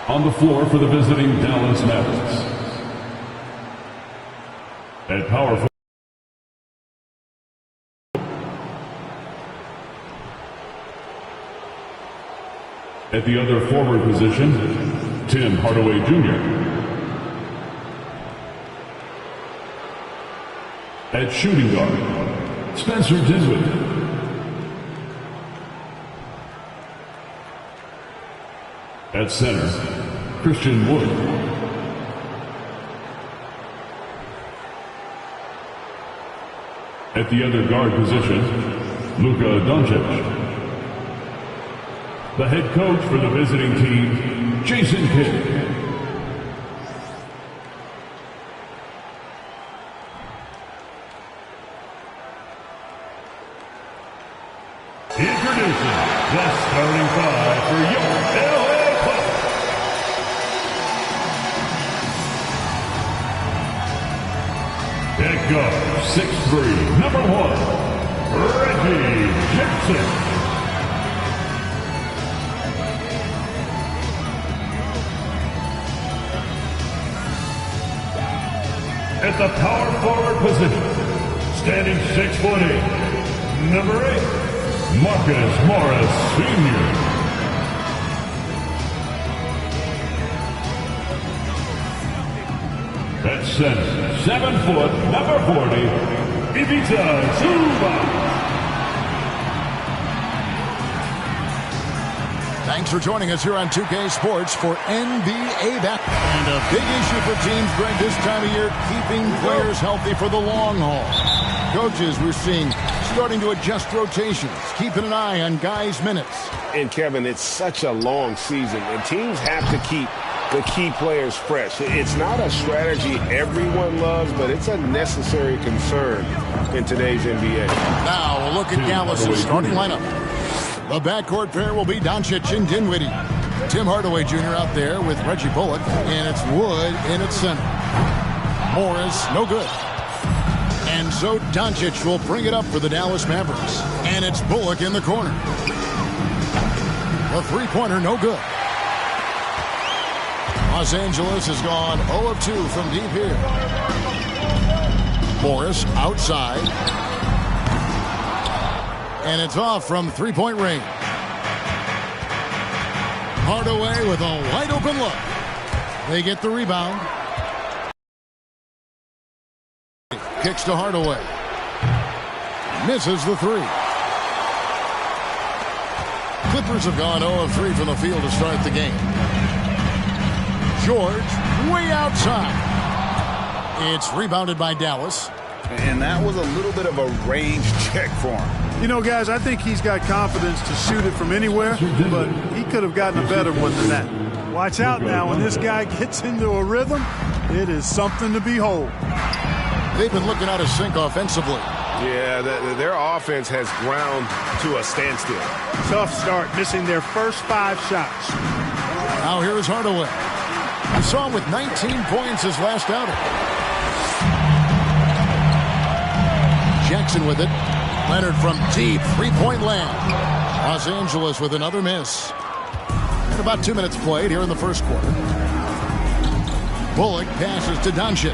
On the floor for the visiting Dallas Mavericks. At power forward. At the other forward position, Tim Hardaway Jr. At shooting guard, Spencer Dinwiddie. At center, Christian Wood. At the other guard position, Luka Doncic. The head coach for the visiting team, Jason Kidd. Introducing the starting five for your LA Clippers. At guard, 6'3", number 1, Reggie Jackson. At the power forward position, standing 6'8", number 8, Marcus Morris Sr. At center, 7 foot, number 40, Ivica Zubac. Thanks for joining us here on 2K Sports for NBA Basketball. And a big issue for teams, Greg, this time of year, keeping players healthy for the long haul. Coaches, we're seeing, starting to adjust rotations, keeping an eye on guys' minutes. And, Kevin, it's such a long season, and teams have to keep the key players fresh. It's not a strategy everyone loves, but it's a necessary concern in today's NBA. Now we'll look at Dallas' starting lineup. The backcourt pair will be Doncic and Dinwiddie. Tim Hardaway Jr. out there with Reggie Bullock, and it's Wood in at center. Morris, no good. And so Doncic will bring it up for the Dallas Mavericks. And it's Bullock in the corner. The three-pointer, no good. Los Angeles has gone 0 of 2 from deep here. Morris outside. And it's off from three-point range. Hardaway with a wide-open look. They get the rebound. Kicks to Hardaway. Misses the three. Clippers have gone 0 of 3 from the field to start the game. George way outside. It's rebounded by Dallas. And that was a little bit of a range check for him. You know, guys, I think he's got confidence to shoot it from anywhere, but he could have gotten a better one than that. Watch out now. When this guy gets into a rhythm, it is something to behold. They've been looking out of sync offensively. Yeah, their offense has ground to a standstill. Tough start, missing their first 5 shots. Now here is Hardaway. We saw him with 19 points his last outing. Jackson with it. Leonard from deep, three-point land. Los Angeles with another miss. And about 2 minutes played here in the first quarter. Bullock passes to Doncic.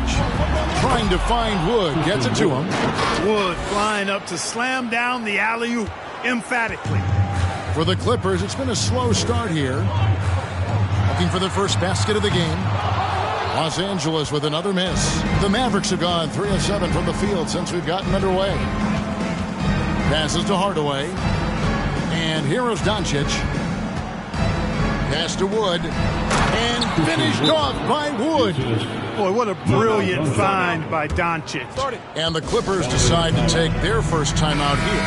Trying to find Wood. Gets it to him. Wood flying up to slam down the alley-oop emphatically. For the Clippers, it's been a slow start here. Looking for their first basket of the game. Los Angeles with another miss. The Mavericks have gone 3 of 7 from the field since we've gotten underway. Passes to Hardaway. And here's Doncic. Pass to Wood. And finished off by Wood. Boy, what a brilliant find by Doncic. And the Clippers decide to take their first time out here.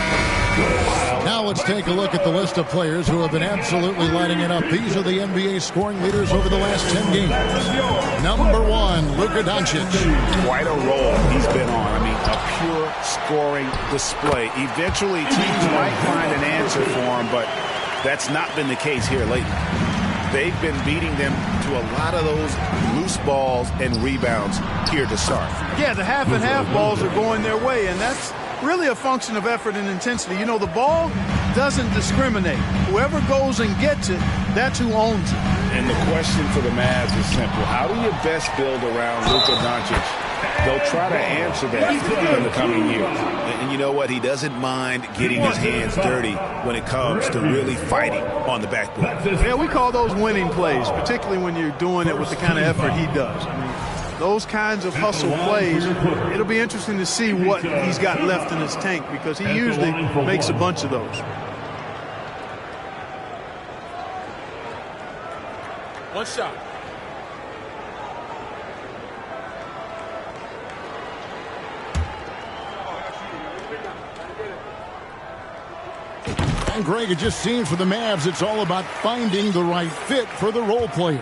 Now let's take a look at the list of players who have been absolutely lighting it up. These are the NBA scoring leaders over the last 10 games. Number 1, Luka Doncic. Quite a role he's been on. I mean, a pure scoring display. Eventually, teams might find an answer for him, but that's not been the case here lately. They've been beating them to a lot of those loose balls and rebounds here to start. Yeah, the half and half balls are going their way, and that's really a function of effort and intensity. You know, the ball doesn't discriminate. Whoever goes and gets it, that's who owns it. And the question for the Mavs is simple. How do you best build around Luka Doncic? They'll try to answer that in the coming years. And you know what? He doesn't mind getting his hands dirty when it comes to really fighting on the backboard. Yeah, we call those winning plays, particularly when you're doing it with the kind of effort he does. I mean, those kinds of hustle plays, it'll be interesting to see what he's got left in his tank because he usually makes a bunch of those. One shot. And Greg, it just seems for the Mavs it's all about finding the right fit for the role players.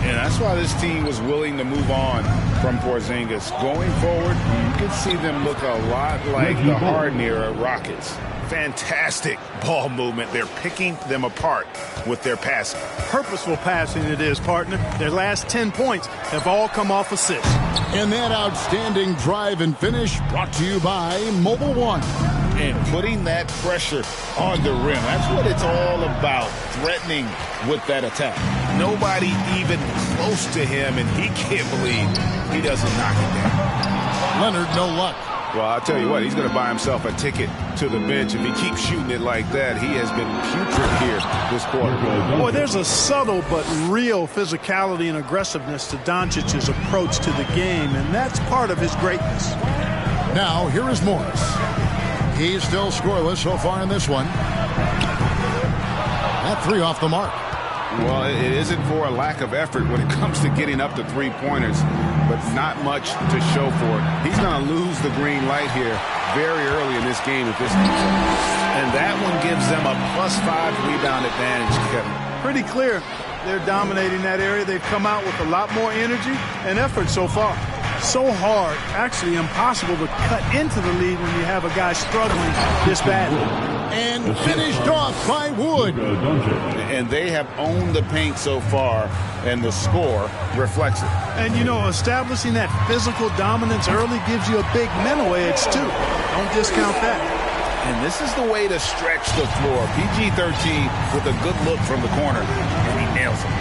And that's why this team was willing to move on from Porzingis. Going forward, you can see them look a lot like the Harden-era Rockets. Fantastic ball movement. They're picking them apart with their passing. Purposeful passing it is, partner. Their last 10 points have all come off assists. And that outstanding drive and finish brought to you by Mobile One. And putting that pressure on the rim. That's what it's all about, threatening with that attack. Nobody even close to him, and he can't believe he doesn't knock it down. Leonard, no luck. Well, I'll tell you what, he's going to buy himself a ticket to the bench. If he keeps shooting it like that, he has been putrid here this quarter. Boy, there's a subtle but real physicality and aggressiveness to Doncic's approach to the game, and that's part of his greatness. Now, here is Morris. He's still scoreless so far in this one. That three off the mark. Well, it isn't for a lack of effort when it comes to getting up to three-pointers, but not much to show for it. He's going to lose the green light here very early in this game if this keeps up. And that one gives them a +5 rebound advantage, Kevin. Pretty clear. They're dominating that area. They've come out with a lot more energy and effort so far. So hard, actually impossible to cut into the lead when you have a guy struggling this badly. And finished off by Wood. And they have owned the paint so far, and the score reflects it. And, you know, establishing that physical dominance early gives you a big mental edge, too. Don't discount that. And this is the way to stretch the floor. PG-13 with a good look from the corner, and he nails it.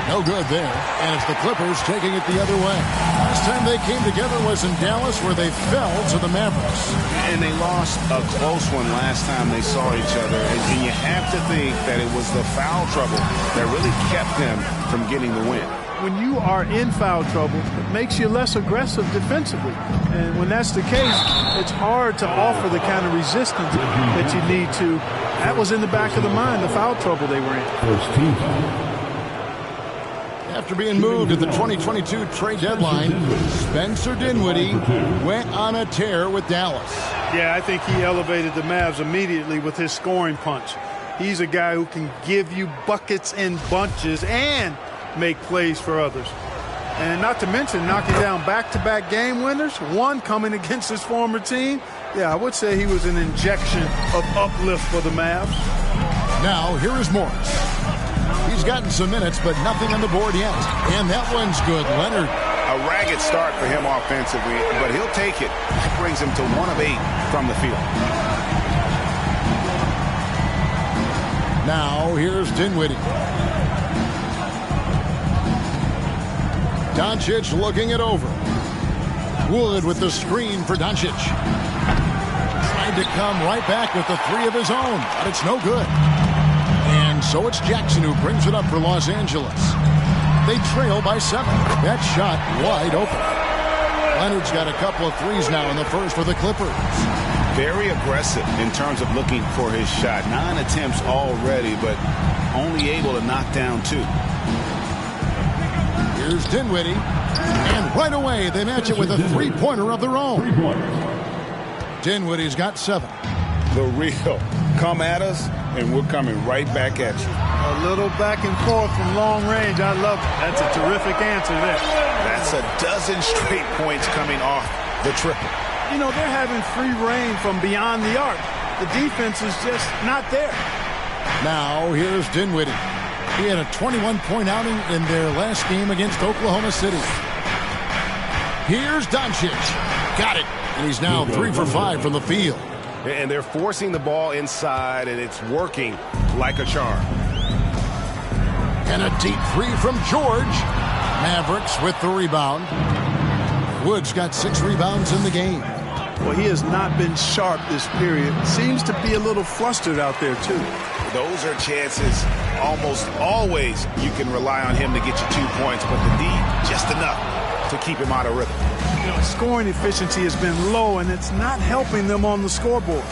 No good there, and it's the Clippers taking it the other way. Last time they came together was in Dallas, where they fell to the Mavericks. And they lost a close one last time they saw each other. And you have to think that it was the foul trouble that really kept them from getting the win. When you are in foul trouble, it makes you less aggressive defensively. And when that's the case, it's hard to offer the kind of resistance that you need to. That was in the back of the mind, the foul trouble they were in. First team foul. After being moved at the 2022 trade deadline, Spencer Dinwiddie went on a tear with Dallas. Yeah, I think he elevated the Mavs immediately with his scoring punch. He's a guy who can give you buckets in bunches and make plays for others. And not to mention knocking down back-to-back game winners, one coming against his former team. Yeah, I would say he was an injection of uplift for the Mavs. Now, here is Morris. He's gotten some minutes, but nothing on the board yet. And that one's good. Leonard. A ragged start for him offensively, but he'll take it. That brings him to 1 of 8 from the field. Now, here's Dinwiddie. Doncic looking it over. Wood with the screen for Doncic. Tried to come right back with the three of his own, but it's no good. And so it's Jackson who brings it up for Los Angeles. They trail by 7. That shot wide open. Leonard's got a couple of threes now in the first for the Clippers. Very aggressive in terms of looking for his shot. 9 attempts already, but only able to knock down 2. Here's Dinwiddie. And right away, they match it with a three-pointer of their own. Dinwiddie's got 7. The real come at us, and we're coming right back at you. A little back and forth from long range. I love it. That's a terrific answer there. That's a dozen straight points coming off the triple. You know, they're having free reign from beyond the arc. The defense is just not there. Now, here's Dinwiddie. He had a 21-point outing in their last game against Oklahoma City. Here's Doncic. Got it. And he's now 3 for 5 from the field. And they're forcing the ball inside, and it's working like a charm. And a deep three from George. Mavericks with the rebound. Wood's got 6 rebounds in the game. Well, he has not been sharp this period. Seems to be a little flustered out there, too. Those are chances almost always you can rely on him to get you 2 points, but the D, just enough to keep him out of rhythm. You know, scoring efficiency has been low, and it's not helping them on the scoreboard.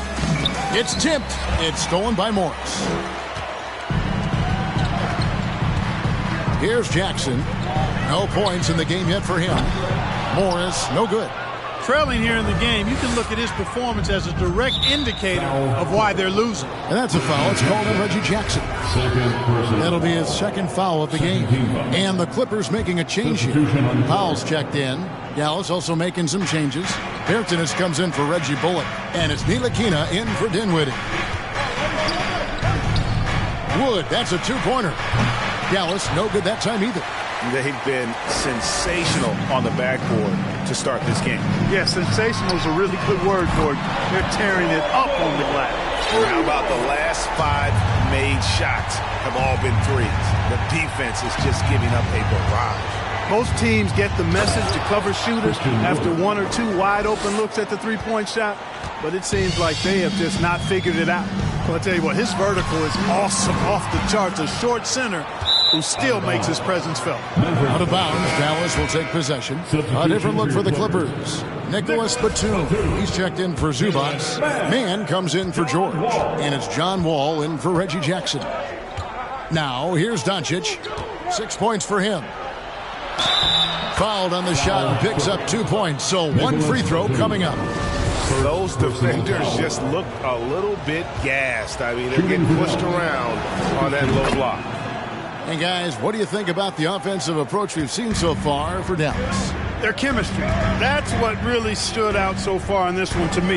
It's tipped. It's stolen by Morris. Here's Jackson. No points in the game yet for him. Morris, no good. Trailing here in the game, you can look at his performance as a direct indicator of why they're losing. And that's a foul. It's called on Reggie Jackson. That'll be his second foul of the game. And the Clippers making a change here. Powell's checked in. Dallas also making some changes. Bertanis comes in for Reggie Bullock. And it's Ntilikina in for Dinwiddie. Wood, that's a 2-pointer. Dallas, no good that time either. They've been sensational on the backboard to start this game. Yeah, sensational is a really good word for it. They're tearing it up on the glass. How about the last 5 made shots have all been threes? The defense is just giving up a barrage. Most teams get the message to cover shooters after 1 or 2 wide open looks at the three-point shot, but it seems like they have just not figured it out. Well, I'll tell you what, his vertical is awesome, off the charts. A short center who still makes his presence felt. Out of bounds, Dallas will take possession. A different look for the Clippers. Nicholas Batum, he's checked in for Zubac. Mann comes in for George. And it's John Wall in for Reggie Jackson. Now, here's Doncic. 6 points for him. Fouled on the shot and picks up 2 points. So 1 free throw coming up. Those defenders just look a little bit gassed. I mean, they're getting pushed around on that low block. And guys, what do you think about the offensive approach we've seen so far for Dallas? Their chemistry. That's what really stood out so far in this one to me.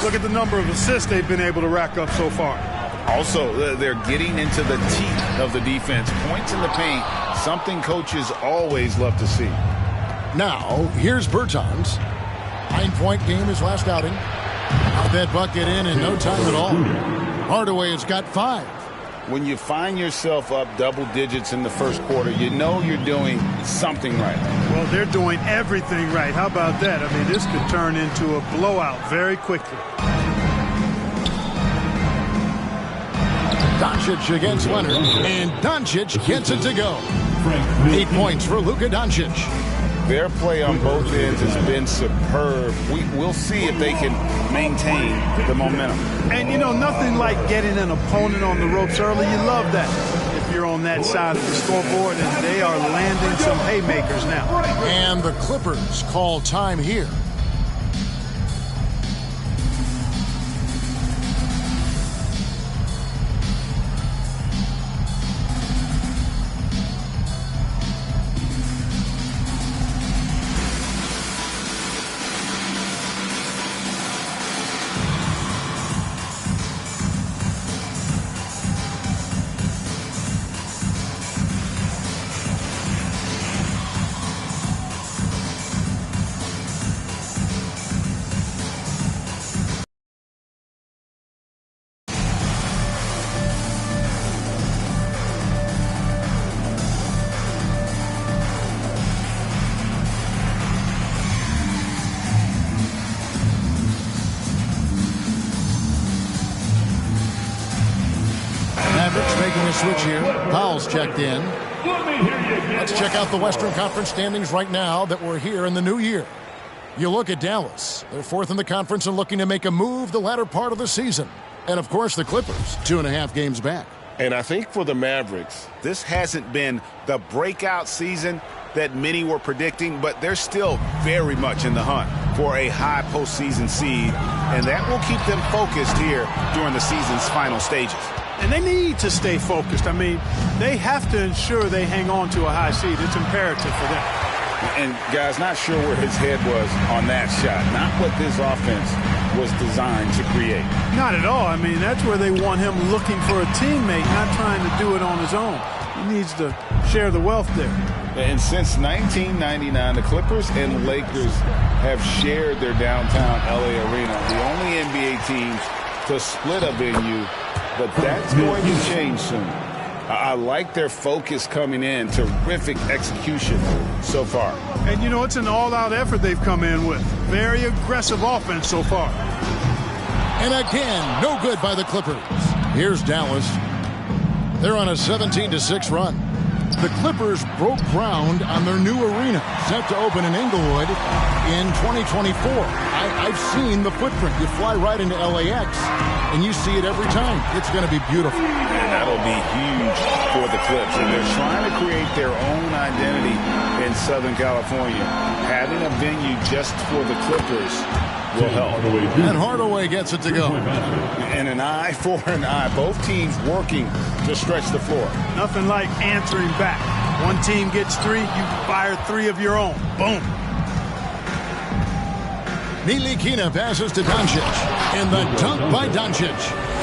Look at the number of assists they've been able to rack up so far. Also, they're getting into the teeth of the defense. Points in the paint, something coaches always love to see. Now, here's Bertans. 9-point game his last outing. Got that bucket in no time at all. Hardaway has got 5. When you find yourself up double digits in the first quarter, you know you're doing something right. Well, they're doing everything right. How about that? I mean, this could turn into a blowout very quickly. Doncic against Leonard, and Doncic gets it to go. 8 points for Luka Doncic. Their play on both ends has been superb. We'll see if they can maintain the momentum. And, you know, nothing like getting an opponent on the ropes early. You love that if you're on that side of the scoreboard, and they are landing some haymakers now. And the Clippers call time here. Mavericks making a switch here. Powell's checked in. Let's check out the Western Conference standings right now that we're here in the new year. You look at Dallas. They're 4th in the conference and looking to make a move the latter part of the season. And, of course, the Clippers, 2.5 games back. And I think for the Mavericks, This hasn't been the breakout season that many were predicting, but they're still very much in the hunt for a high postseason seed, and that will keep them focused here during the season's final stages. And they need to stay focused. I mean, they have to ensure they hang on to a high seed. It's imperative for them. And, guys, not sure where his head was on that shot. Not what this offense was designed to create. Not at all. I mean, that's where they want him looking for a teammate, not trying to do it on his own. He needs to share the wealth there. And since 1999, the Clippers and Lakers have shared their downtown L.A. arena. The only NBA teams to split a venue but that's going to change soon. I like their focus coming in. Terrific execution so far. And, you know, it's an all-out effort they've come in with. Very aggressive offense so far. And again, no good by the Clippers. Here's Dallas. They're on a 17-6 run. The Clippers broke ground on their new arena, set to open in Inglewood in 2024. I've seen the footprint. You fly right into LAX, and you see it every time. It's going to be beautiful. And that'll be huge for the Clips. And they're trying to create their own identity in Southern California. Having a venue just for the Clippers will help. And Hardaway gets it to go. And an eye for an eye. Both teams working to stretch the floor. Nothing like answering back. One team gets 3, you fire 3 of your own. Boom. Ntilikina passes to Doncic. And the dunk by Doncic.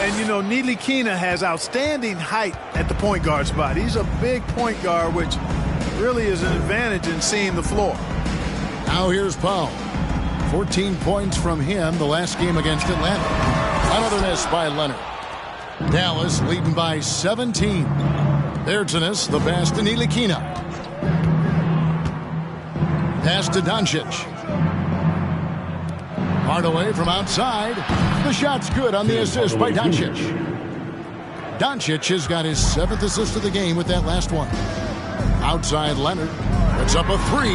And, you know, Ntilikina has outstanding height at the point guard spot. He's a big point guard, which really is an advantage in seeing the floor. Now here's Powell. 14 points from him the last game against Atlanta. Another miss by Leonard. Dallas leading by 17. There's the pass to Ntilikina. Pass to Doncic. Hardaway from outside. The shot's good on the assist by Doncic. Doncic has got his 7th assist of the game with that last one. Outside Leonard. Puts up a 3.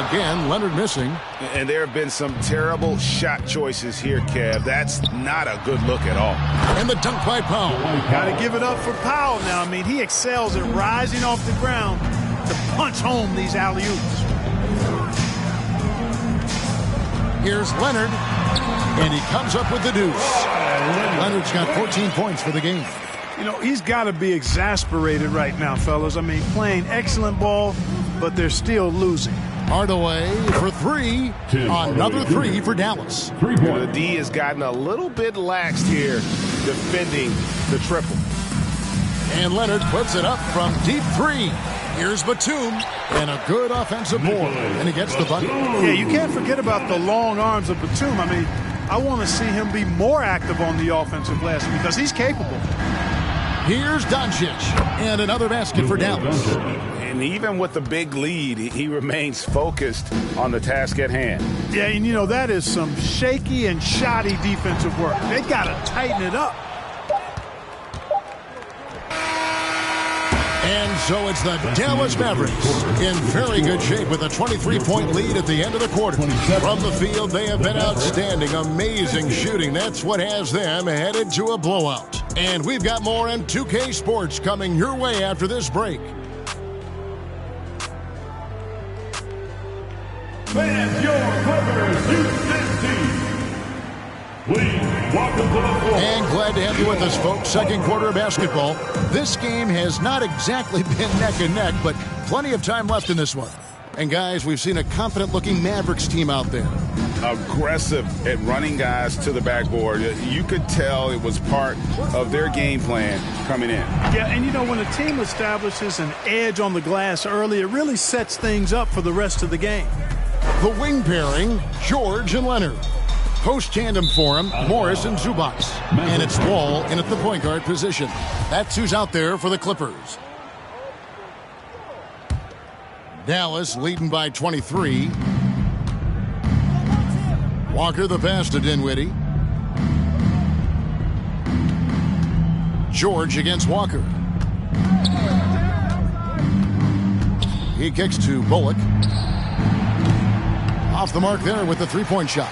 Again, Leonard missing. And there have been some terrible shot choices here, Kev. That's not a good look at all. And the dunk by Powell. Got to give it up for Powell now. I mean, he excels at rising off the ground to punch home these alley-oops. Here's Leonard, and he comes up with the deuce. Leonard's got 14 points for the game. You know, he's got to be exasperated right now, fellas. I mean, playing excellent ball, but they're still losing. Hardaway for 3. Another 3 for Dallas. The D has gotten a little bit laxed here defending the triple. And Leonard puts it up from deep 3. Here's Batum, and a good offensive board, and he gets the bucket. Yeah, you can't forget about the long arms of Batum. I mean, I want to see him be more active on the offensive glass because he's capable. Here's Doncic, and another basket for Dallas. And even with the big lead, he remains focused on the task at hand. Yeah, and you know, that is some shaky and shoddy defensive work. They got to tighten it up. And so it's the Dallas Mavericks in very good shape with a 23-point lead at the end of the quarter. From the field, they have been outstanding, amazing shooting. That's what has them headed to a blowout. And we've got more in 2K Sports coming your way after this break. Fans, your Clippers Houston team. Please welcome to the floor. And glad to have you with us, folks. Second quarter of basketball. This game has not exactly been neck and neck, but plenty of time left in this one. And guys, we've seen a confident-looking Mavericks team out there. Aggressive at running guys to the backboard. You could tell it was part of their game plan coming in. Yeah, and you know, when a team establishes an edge on the glass early, it really sets things up for the rest of the game. The wing pairing, George and Leonard. Post tandem for him, Morris and Zubac. And it's Wall in at the point guard position. That's who's out there for the Clippers. Dallas leading by 23. Walker the pass to Dinwiddie. George against Walker. He kicks to Bullock. Off the mark there with the three-point shot.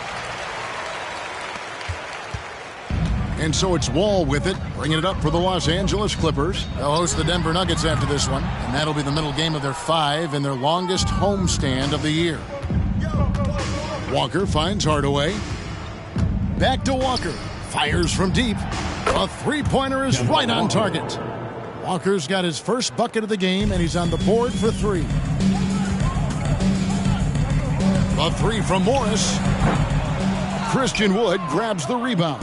And so it's Wall with it, bringing it up for the Los Angeles Clippers. They'll host the Denver Nuggets after this one, and that'll be the middle game of their 5 and their longest homestand of the year. Walker finds Hardaway. Back to Walker. Fires from deep. A three-pointer is right on target. Walker's got his first bucket of the game, and he's on the board for 3. A 3 from Morris. Christian Wood grabs the rebound.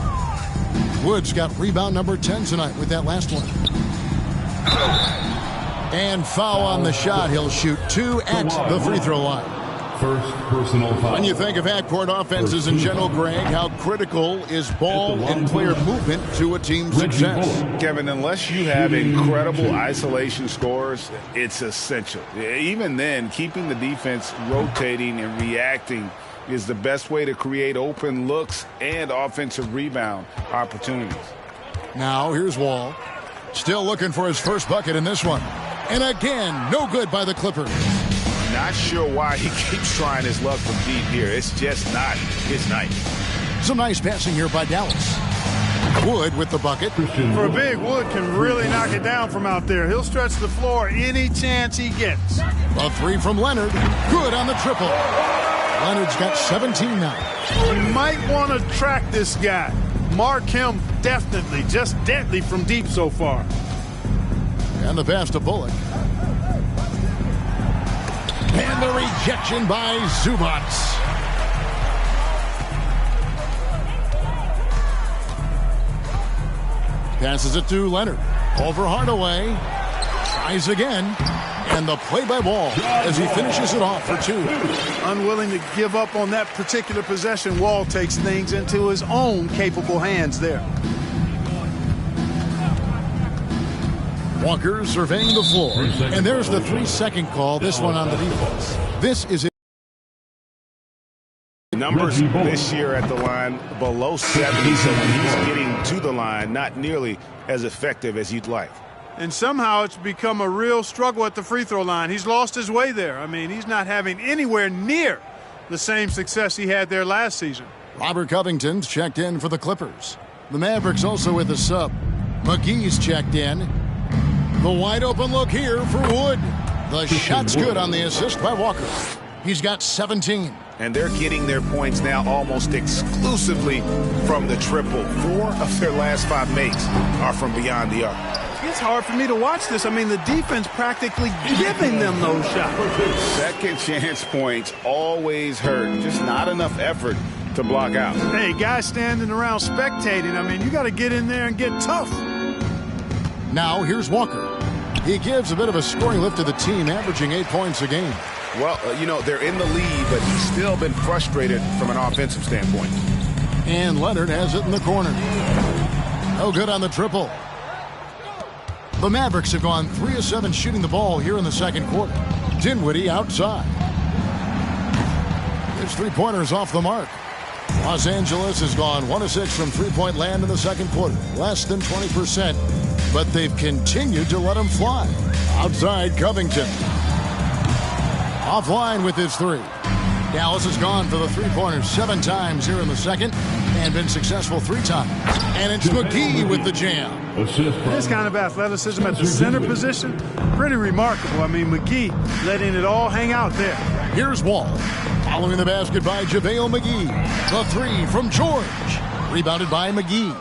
Wood's got rebound number 10 tonight with that last one. And foul on the shot. He'll shoot 2 at the free throw line. First personal foul. When you think of half-court offenses in general, Greg, how critical is ball and player movement to a team's success? Kevin, unless you have incredible isolation scores, it's essential. Even then, keeping the defense rotating and reacting is the best way to create open looks and offensive rebound opportunities. Now, here's Wall. Still looking for his first bucket in this one. And again, no good by the Clippers. Not sure why he keeps trying his luck from deep here. It's just not his night. Some nice passing here by Dallas. Wood with the bucket. For a big, Wood can really knock it down from out there. He'll stretch the floor any chance he gets. A three from Leonard. Good on the triple. Leonard's got 17 now. You might want to track this guy. Mark him definitely, just deadly from deep so far. And the pass to Bullock. And the rejection by Zubac. Passes it to Leonard. Over Hardaway. Tries again. And the play by Wall as he finishes it off for two. Unwilling to give up on that particular possession, Wall takes things into his own capable hands there. Walker surveying the floor. And there's the 3-second call, this one on the defense. This is it. Numbers this year at the line below 70, so when he's getting to the line, not nearly as effective as you'd like. And somehow it's become a real struggle at the free throw line. He's lost his way there. I mean, he's not having anywhere near the same success he had there last season. Robert Covington's checked in for the Clippers. The Mavericks also with a sub. McGee's checked in. The wide open look here for Wood. The shot's good on the assist by Walker. He's got 17. And they're getting their points now almost exclusively from the triple. 4 of their last 5 makes are from beyond the arc. It's hard for me to watch this. I mean, the defense practically giving them those shots. Second chance points always hurt. Just not enough effort to block out. Hey, guys standing around spectating. I mean, you got to get in there and get tough. Now here's Walker. He gives a bit of a scoring lift to the team, averaging 8 points a game. Well, you know, they're in the lead, but he's still been frustrated from an offensive standpoint. And Leonard has it in the corner. No good on the triple. The Mavericks have gone 3 of 7 shooting the ball here in the second quarter. Dinwiddie outside. His three-pointers off the mark. Los Angeles has gone 1 of 6 from three-point land in the second quarter. Less than 20%, but they've continued to let him fly. Outside Covington. Offline with his three. Dallas has gone for the three-pointers 7 times here in the second and been successful 3 times. And it's McGee with the jam. This kind of athleticism at the center position, pretty remarkable. I mean, McGee letting it all hang out there. Here's Wall. Following the basket by JaVale McGee. The three from George. Rebounded by McGee.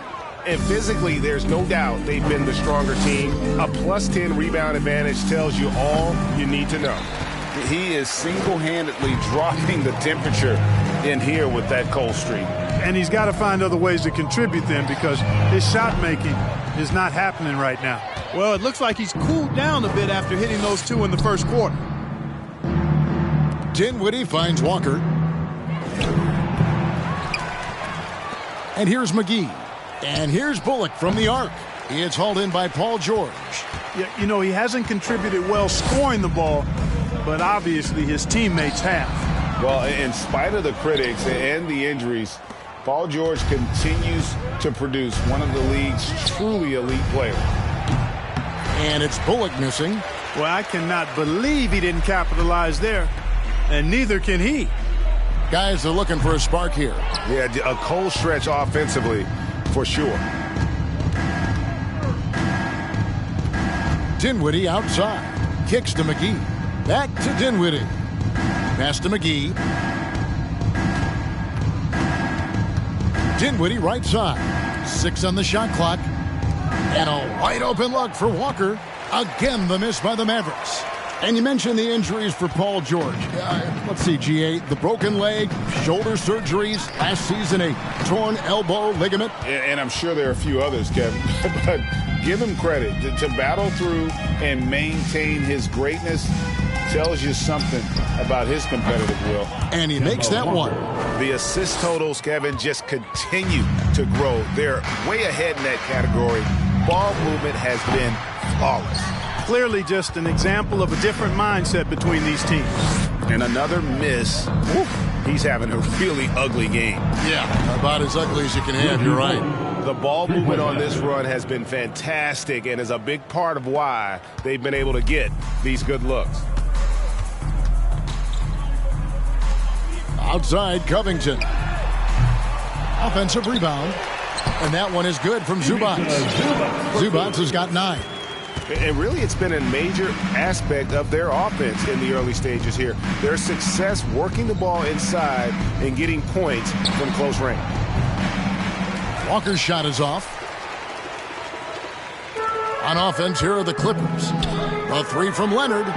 And physically, there's no doubt they've been the stronger team. A +10 rebound advantage tells you all you need to know. He is single-handedly dropping the temperature in here with that cold streak. And he's got to find other ways to contribute then, because his shot making is not happening right now. Well, it looks like he's cooled down a bit after hitting those 2 in the first quarter. Dinwiddie finds Walker. And here's McGee. And here's Bullock from the arc. It's hauled in by Paul George. Yeah, you know, he hasn't contributed well scoring the ball, but obviously his teammates have. Well, in spite of the critics and the injuries, Paul George continues to produce one of the league's truly elite players. And it's Bullock missing. Well, I cannot believe he didn't capitalize there, and neither can he. Guys are looking for a spark here. Yeah, a cold stretch offensively for sure. Dinwiddie outside. Kicks to McGee. Back to Dinwiddie. Pass to McGee. Dinwiddie right side. 6 on the shot clock. And a wide open look for Walker. Again, the miss by the Mavericks. And you mentioned the injuries for Paul George. Let's see, GA. The broken leg, shoulder surgeries, last season a torn elbow ligament. And I'm sure there are a few others, Kevin. But give him credit to battle through and maintain his greatness. Tells you something about his competitive will. And he makes that one. The assist totals, Kevin, just continue to grow. They're way ahead in that category. Ball movement has been flawless. Clearly just an example of a different mindset between these teams. And another miss. He's having a really ugly game. Yeah, about as ugly as you can have, you're right. The ball movement on this run has been fantastic and is a big part of why they've been able to get these good looks. Outside Covington. Offensive rebound. And that one is good from Zubac. Zubac has got 9. And really, it's been a major aspect of their offense in the early stages here. Their success working the ball inside and getting points from close range. Walker's shot is off. On offense, here are the Clippers. A 3 from Leonard.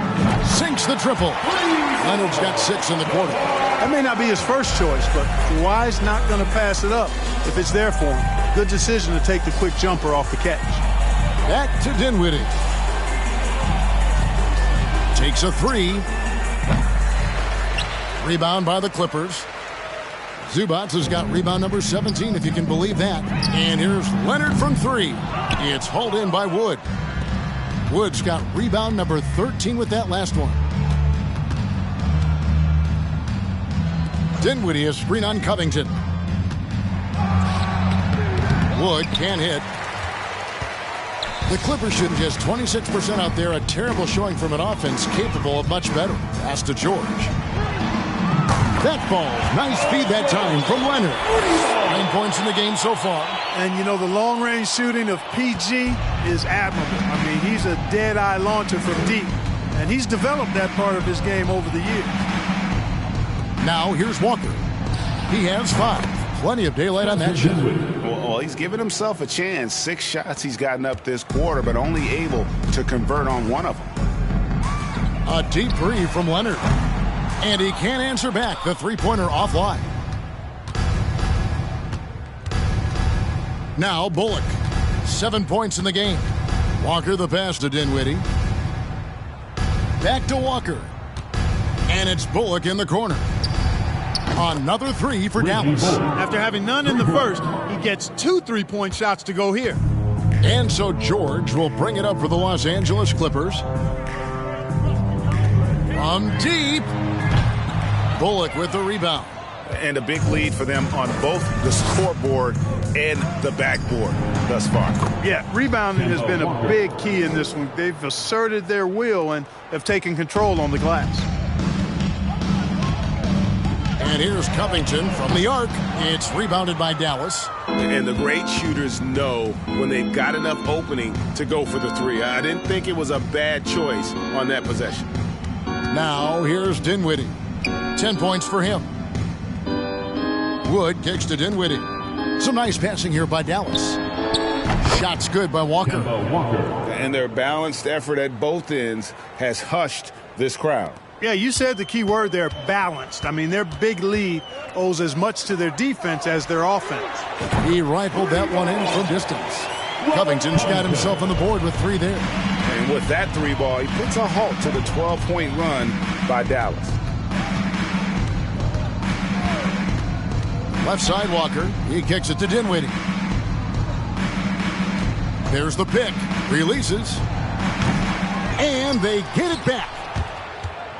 Sinks the triple. Leonard's got 6 in the quarter. That may not be his first choice, but Kawhi's not going to pass it up if it's there for him. Good decision to take the quick jumper off the catch. Back to Dinwiddie. Takes a 3. Rebound by the Clippers. Zubac has got rebound number 17, if you can believe that. And here's Leonard from 3. It's hauled in by Wood. Wood's got rebound number 13 with that last one. Dinwiddie is screen on Covington. Wood can't hit. The Clippers shooting just 26% out there. A terrible showing from an offense capable of much better. Pass to George. That ball. Nice feed that time from Leonard. 9 points in the game so far. And, you know, the long-range shooting of PG is admirable. I mean, he's a dead-eye launcher from deep. And he's developed that part of his game over the years. Now, here's Walker. He has 5. Plenty of daylight on that shot. Well, he's given himself a chance. 6 shots he's gotten up this quarter, but only able to convert on 1 of them. A deep 3 from Leonard. And he can't answer back. The three-pointer offline. Now Bullock. 7 points in the game. Walker the pass to Dinwiddie. Back to Walker. And it's Bullock in the corner. Another 3 for Dallas. After having none in the first, he gets 2 3-point shots to go here. And so George will bring it up for the Los Angeles Clippers. From deep. Bullock with the rebound. And a big lead for them on both the scoreboard and the backboard thus far. Yeah, rebounding has been a big key in this one. They've asserted their will and have taken control on the glass. And here's Covington from the arc. It's rebounded by Dallas. And the great shooters know when they've got enough opening to go for the 3. I didn't think it was a bad choice on that possession. Now here's Dinwiddie. 10 points for him. Wood kicks to Dinwiddie. Some nice passing here by Dallas. Shots good by Walker. And their balanced effort at both ends has hushed this crowd. Yeah, you said the key word there, balanced. I mean, their big lead owes as much to their defense as their offense. He rifled that one in from distance. Covington's got himself on the board with 3 there. And with that 3 ball, he puts a halt to the 12-point run by Dallas. Left side Walker. He kicks it to Dinwiddie. There's the pick. Releases. And they get it back.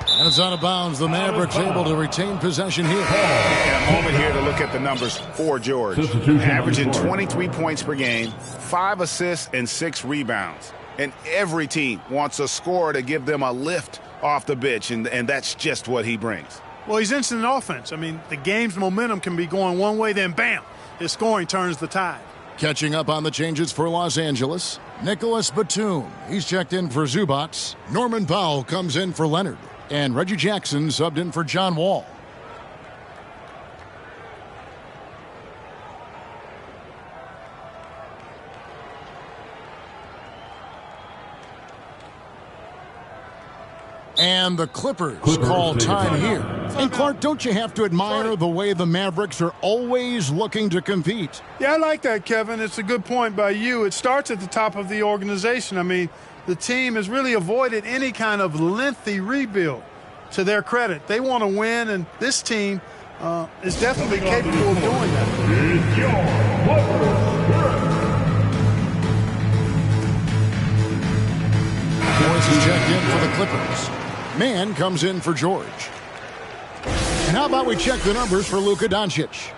And it's out of bounds. The Mavericks able to retain possession here. And a moment here to look at the numbers for George. Averaging 23 points per game, 5 assists, and 6 rebounds. And every team wants a scorer to give them a lift off the bench, and that's just what he brings. Well, he's instant offense. I mean, the game's momentum can be going one way, then bam, his scoring turns the tide. Catching up on the changes for Los Angeles. Nicholas Batum. He's checked in for Zubac. Norman Powell comes in for Leonard. And Reggie Jackson subbed in for John Wall. And the Clippers call time here. And Clark, don't you have to admire the way the Mavericks are always looking to compete? Yeah, I like that, Kevin. It's a good point by you. It starts at the top of the organization. I mean, the team has really avoided any kind of lengthy rebuild. To their credit, they want to win, and this team is definitely capable of doing that. Is your Boys is checked in for the Clippers. Mann comes in for George. And how about we check the numbers for Luka Doncic?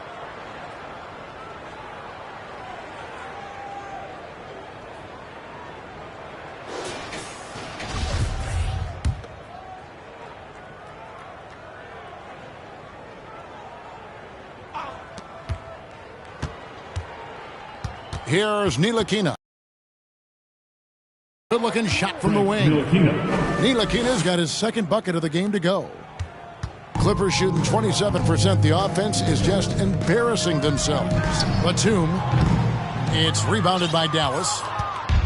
Here's Ntilikina. Good-looking shot from the wing. Ntilikina's got his second bucket of the game to go. Clippers shooting 27%. The offense is just embarrassing themselves. Batum. It's rebounded by Dallas.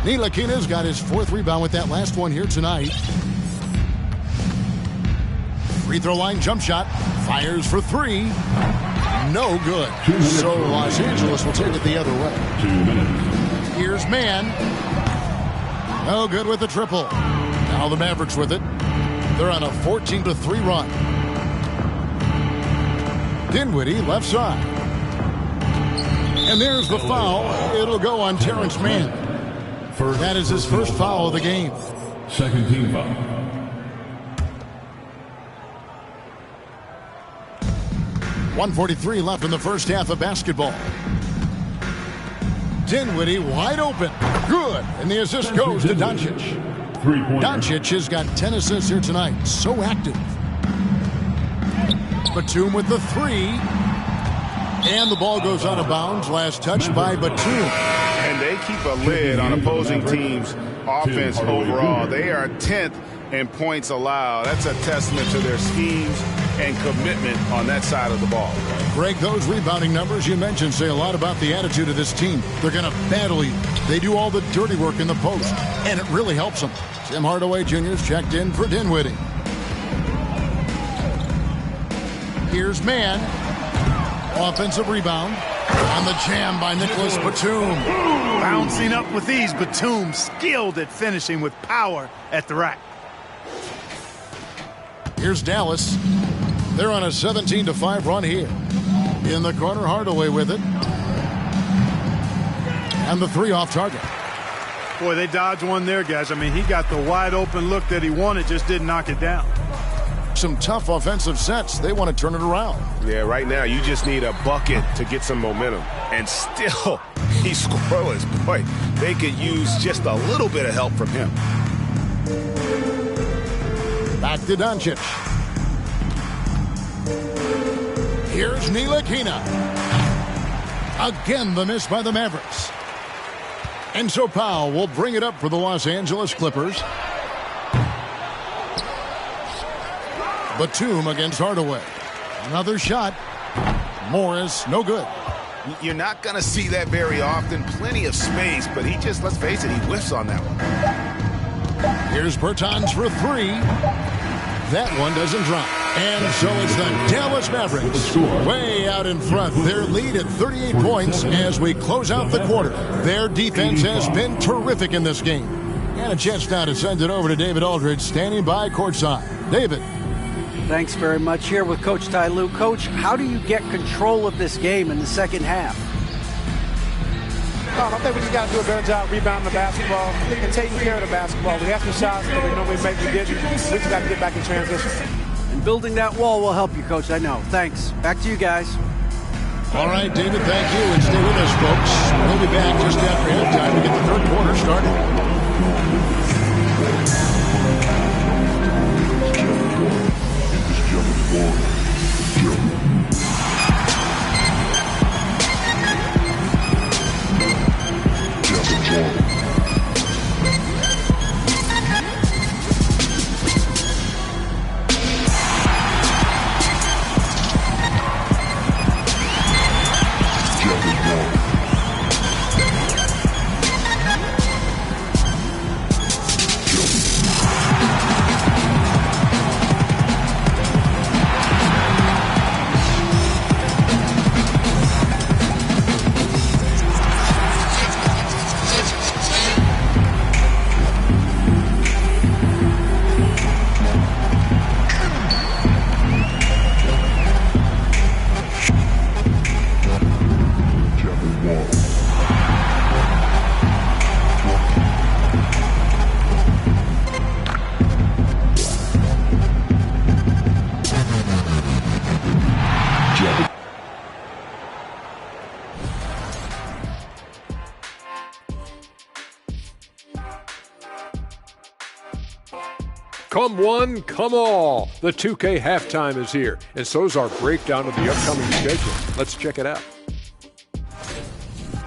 Ntilikina's got his fourth rebound with that last one here tonight. Free throw line jump shot. Fires for three. No good. So Los Angeles will take it the other way. 2 minutes. Here's Mann. No good with the triple. Now the Mavericks with it. They're on a 14-3 run. Dinwiddie left side. And there's the foul. It'll go on Terrence Mann. That is his first foul of the game. Second team foul. .143 left in the first half of basketball. Dinwiddie wide open. Good. And the assist goes to Doncic. Doncic has got 10 assists here tonight. So active. Batum with the three. And the ball goes out of bounds. Last touch by Batum. And they keep a lid on opposing teams' offense overall. They are 10th in points allowed. That's a testament to their schemes and commitment on that side of the ball. Greg, those rebounding numbers you mentioned say a lot about the attitude of this team. They're going to battle you. They do all the dirty work in the post, and it really helps them. Tim Hardaway Jr. is checked in for Dinwiddie. Here's Mann. Offensive rebound. On the jam by Nicholas Batum. Bouncing up with ease, Batum skilled at finishing with power at the rack. Here's Dallas. They're on a 17-5 run here. In the corner, Hardaway with it. And the three off target. Boy, they dodged one there, guys. I mean, he got the wide open look that he wanted, just didn't knock it down. Some tough offensive sets. They want to turn it around. Yeah, right now you just need a bucket to get some momentum. And still, he's scoreless. Boy, they could use just a little bit of help from him. Back to Doncic. Here's Ntilikina. Again, the miss by the Mavericks. And so Powell will bring it up for the Los Angeles Clippers. Batum against Hardaway. Another shot. Morris, no good. You're not going to see that very often. Plenty of space, but he just, let's face it, he whiffs on that one. Here's Bertans for three. That one doesn't drop. And so it's the Dallas Mavericks way out in front. Their lead at 38 points as we close out the quarter. Their defense has been terrific in this game. And a chance now to send it over to David Aldridge, standing by courtside. David. Thanks very much. Here with Coach Ty Lue. Coach, how do you get control of this game in the second half? I think we just got to do a better job rebounding the basketball and taking care of the basketball. We have some shots that we normally make, we didn't. We just got to get back in transition. And building that wall will help you, Coach. I know. Thanks. Back to you guys. All right, David, thank you. And stay with us, folks. We'll be back just after halftime to get the third quarter started. Come one, come all. The 2K halftime is here, and so's our breakdown of the upcoming schedule. Let's check it out.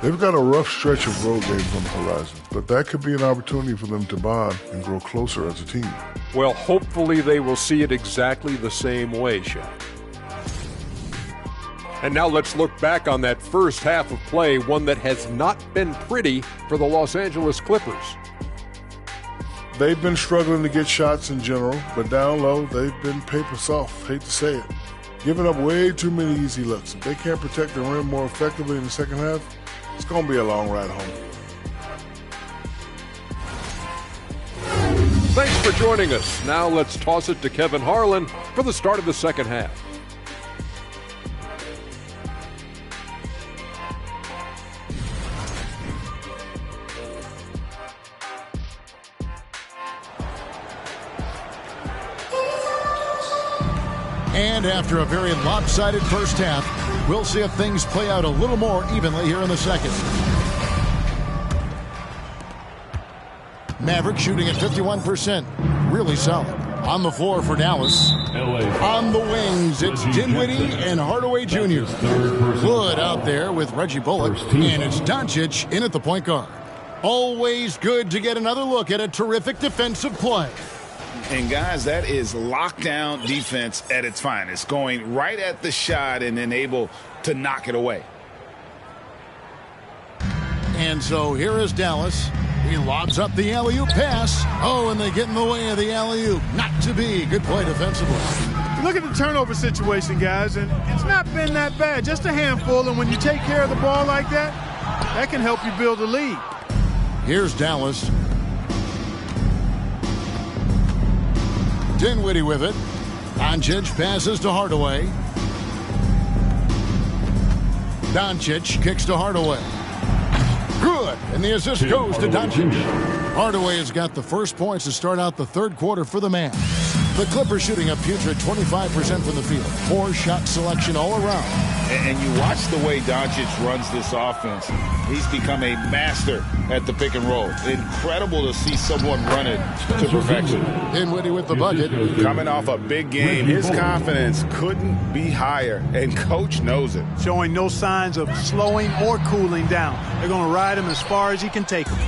They've got a rough stretch of road games on the horizon, but that could be an opportunity for them to bond and grow closer as a team. Well, hopefully they will see it exactly the same way, Shaq. And now let's look back on that first half of play, one that has not been pretty for the Los Angeles Clippers. They've been struggling to get shots in general, but down low, they've been paper soft. Hate to say it. Giving up way too many easy looks. If they can't protect the rim more effectively in the second half, it's going to be a long ride home. Thanks for joining us. Now let's toss it to Kevin Harlan for the start of the second half. And after a very lopsided first half, we'll see if things play out a little more evenly here in the second. Mavericks shooting at 51%. Really solid. On the floor for Dallas. On the wings, it's Dinwiddie and Hardaway Jr. Wood out there with Reggie Bullock. And it's Doncic in at the point guard. Always good to get another look at a terrific defensive play. And, guys, that is lockdown defense at its finest, going right at the shot and then able to knock it away. And so here is Dallas. He lobs up the alley-oop pass. Oh, and they get in the way of the alley-oop. Not to be. Good play defensively. Look at the turnover situation, guys, and it's not been that bad. Just a handful, and when you take care of the ball like that, that can help you build a lead. Here's Dallas. Dinwiddie with it. Doncic passes to Hardaway. Doncic kicks to Hardaway. Good. And the assist goes to Doncic. Hardaway has got the first points to start out the third quarter for the Mavs. The Clippers shooting a putrid 25% from the field. Poor shot selection all around. And you watch the way Doncic runs this offense. He's become a master at the pick and roll. Incredible to see someone run it to perfection. Dinwiddie with the bucket. Coming off a big game, his confidence couldn't be higher, and Coach knows it. Showing no signs of slowing or cooling down. They're going to ride him as far as he can take him.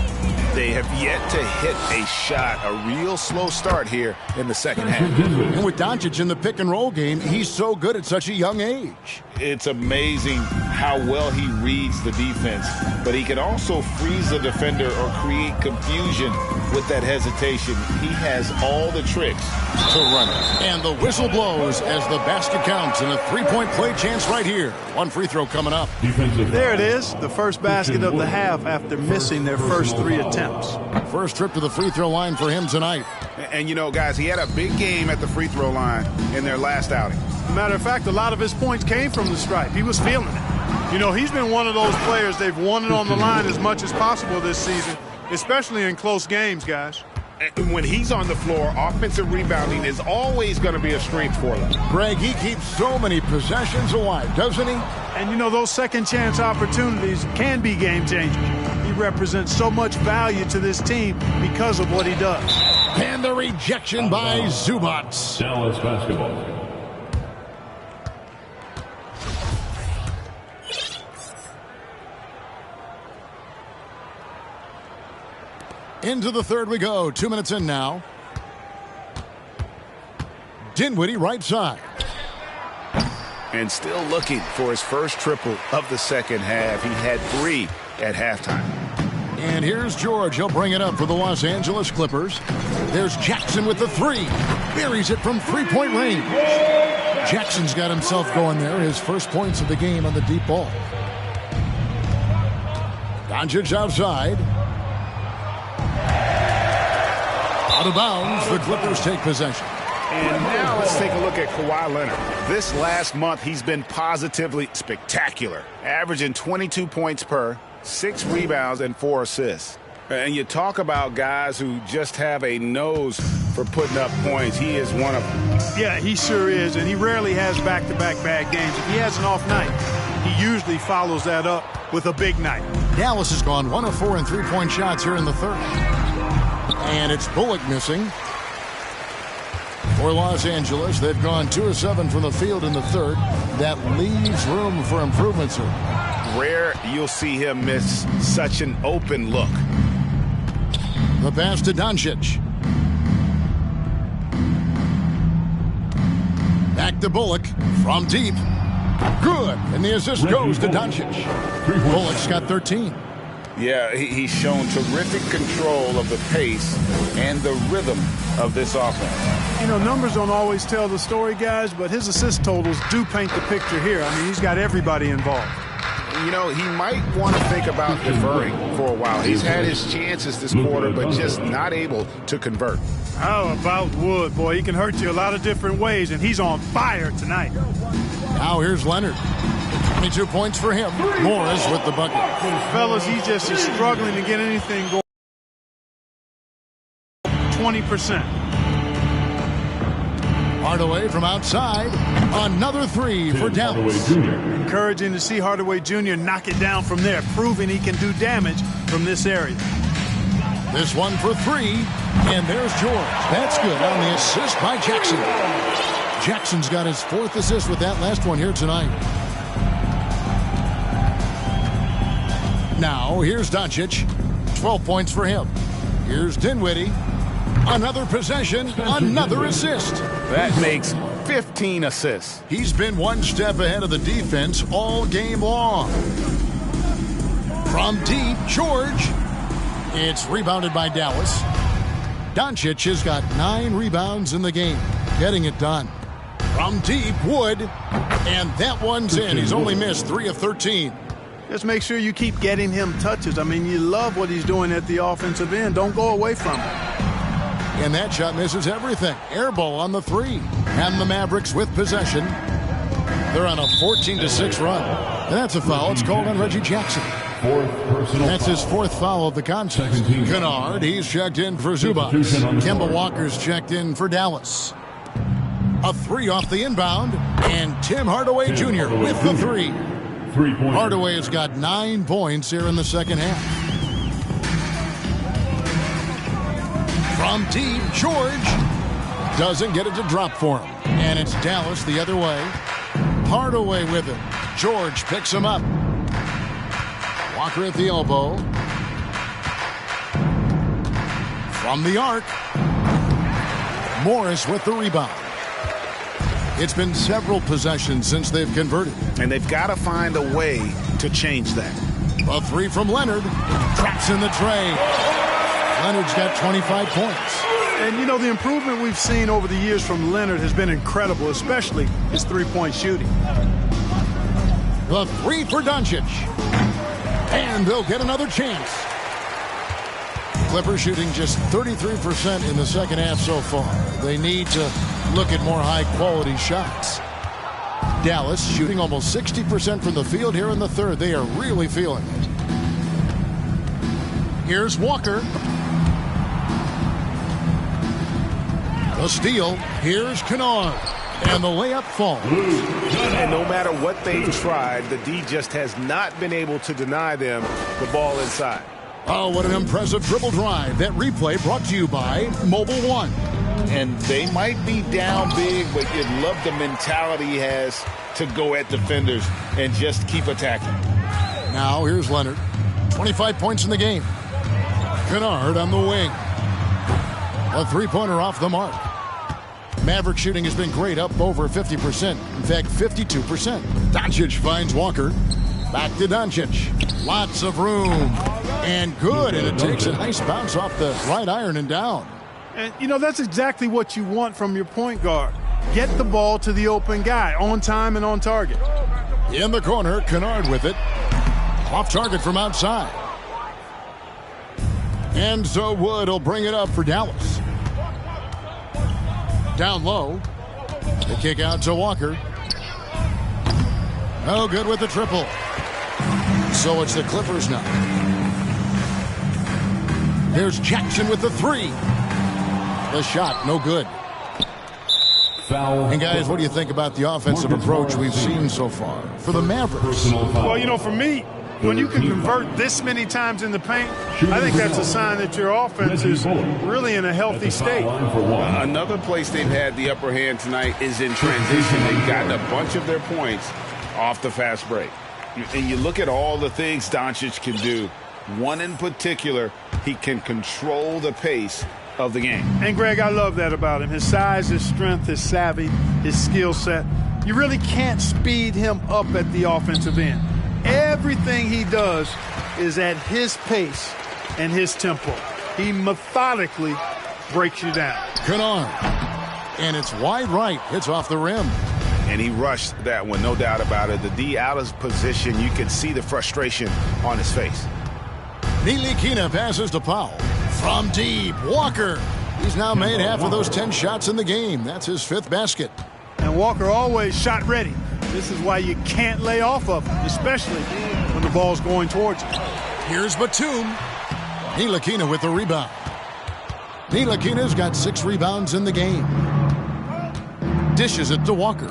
They have yet to hit a shot, a real slow start here in the second half. And with Doncic in the pick and roll game, he's so good at such a young age. It's amazing how well he reads the defense, but he can also freeze the defender or create confusion with that hesitation. He has all the tricks to run it. And the whistle blows as the basket counts, and a three-point play chance right here. One free throw coming up. There it is, the first basket of the half after missing their first three attempts. First trip to the free throw line for him tonight. And, you know, guys, he had a big game at the free throw line in their last outing. Matter of fact, a lot of his points came from the stripe. He was feeling it. You know, he's been one of those players, they've wanted on the line as much as possible this season, especially in close games, guys. And when he's on the floor, offensive rebounding is always going to be a strength for them. Greg, he keeps so many possessions alive, doesn't he? And, you know, those second chance opportunities can be game changers. He represents so much value to this team because of what he does. And the rejection by Zubac. Dallas basketball. Into the third we go. 2 minutes in now. Dinwiddie right side. And still looking for his first triple of the second half. He had 3 at halftime. And here's George. He'll bring it up for the Los Angeles Clippers. There's Jackson with the 3. Buries it from three-point range. Jackson's got himself going there. His first points of the game on the deep ball. Doncic outside. Out of bounds, the Clippers take possession. And now let's take a look at Kawhi Leonard. This last month, he's been positively spectacular, averaging 22 points per, 6 rebounds, and 4 assists. And you talk about guys who just have a nose for putting up points. He is one of them. Yeah, he sure is, and he rarely has back-to-back bad games. If he has an off night, he usually follows that up with a big night. Dallas has gone 1 of 4 in three-point shots here in the third. And it's Bullock missing. For Los Angeles, they've gone 2 of 7 from the field in the third. That leaves room for improvement, sir. Rare you'll see him miss such an open look. The pass to Doncic. Back to Bullock from deep. Good. And the assist goes to Doncic. Bullock's got 13. Yeah, he's shown terrific control of the pace and the rhythm of this offense. You know, numbers don't always tell the story, guys, but his assist totals do paint the picture here. I mean, he's got everybody involved. You know, he might want to think about deferring for a while. He's had his chances this quarter, but just not able to convert. How about Wood? Boy, he can hurt you a lot of different ways, and he's on fire tonight. Now here's Leonard. 22 points for him. Morris with the bucket. Fellas, he just is struggling to get anything going. 20%. Hardaway from outside. Another 3 for Dallas. Encouraging to see Hardaway Jr. knock it down from there, proving he can do damage from this area. This one for 3, and there's George. That's good on the assist by Jackson. Jackson's got his 4th assist with that last one here tonight. Now, here's Doncic. 12 points for him. Here's Dinwiddie. Another possession, another assist. That makes 15 assists. He's been one step ahead of the defense all game long. From deep, George. It's rebounded by Dallas. Doncic has got 9 rebounds in the game, getting it done. From deep, Wood. And that one's in. He's only missed 3 of 13. Just make sure you keep getting him touches. I mean, you love what he's doing at the offensive end. Don't go away from it. And that shot misses everything. Air ball on the 3. And the Mavericks with possession. They're on a 14-6 run. And that's a foul. It's called on Reggie Jackson. That's his 4th foul of the contest. Kennard, he's checked in for Zubac. Kemba Walker's checked in for Dallas. A 3 off the inbound. And Tim Hardaway Jr. with the 3. Hardaway has got 9 points here in the second half. From deep, George doesn't get it to drop for him. And it's Dallas the other way. Hardaway with it. George picks him up. Walker at the elbow. From the arc. Morris with the rebound. It's been several possessions since they've converted. And they've got to find a way to change that. A 3 from Leonard. Traps in the tray. Leonard's got 25 points. And, you know, the improvement we've seen over the years from Leonard has been incredible, especially his three-point shooting. The 3 for Doncic. And they'll get another chance. Clippers shooting just 33% in the second half so far. They need to look at more high-quality shots. Dallas shooting almost 60% from the field here in the third. They are really feeling it. Here's Walker. The steal. Here's Kennard. And the layup falls. And no matter what they've tried, the D just has not been able to deny them the ball inside. Oh, what an impressive dribble drive. That replay brought to you by Mobile One. And they might be down big, but you love the mentality he has to go at defenders and just keep attacking. Now here's Leonard. 25 points in the game. Kennard on the wing. A 3-pointer off the mark. Maverick shooting has been great, up over 50%. In fact, 52%. Doncic finds Walker. Back to Doncic. Lots of room. And good. And it takes a nice bounce off the right iron and down. And, you know, that's exactly what you want from your point guard. Get the ball to the open guy on time and on target. In the corner, Kennard with it. Off target from outside. And so Wood will bring it up for Dallas. Down low. The kick out to Walker. No good with the triple. So it's the Clippers now. There's Jackson with the 3. The shot, no good. Foul. And guys, what do you think about the offensive approach we've seen so far for the Mavericks? Well, you know, for me, When you can convert this many times in the paint, I think that's a sign that your offense is really in a healthy state. Another place they've had the upper hand tonight is in transition. They've gotten a bunch of their points off the fast break. And you look at all the things Doncic can do. One in particular, he can control the pace of the game. And, Greg, I love that about him. His size, his strength, his savvy, his skill set. You really can't speed him up at the offensive end. Everything he does is at his pace and his tempo. He methodically breaks you down. Kennard. And it's wide right. Hits off the rim. And he rushed that one, no doubt about it. The D out of position. You can see the frustration on his face. Ntilikina passes to Powell. From deep, Walker. He's now made half of those 10 shots in the game. That's his 5th basket. And Walker always shot ready. This is why you can't lay off of him, especially when the ball's going towards you. Here's Batum. Ntilikina with the rebound. Ntilikina's got 6 rebounds in the game. Dishes it to Walker.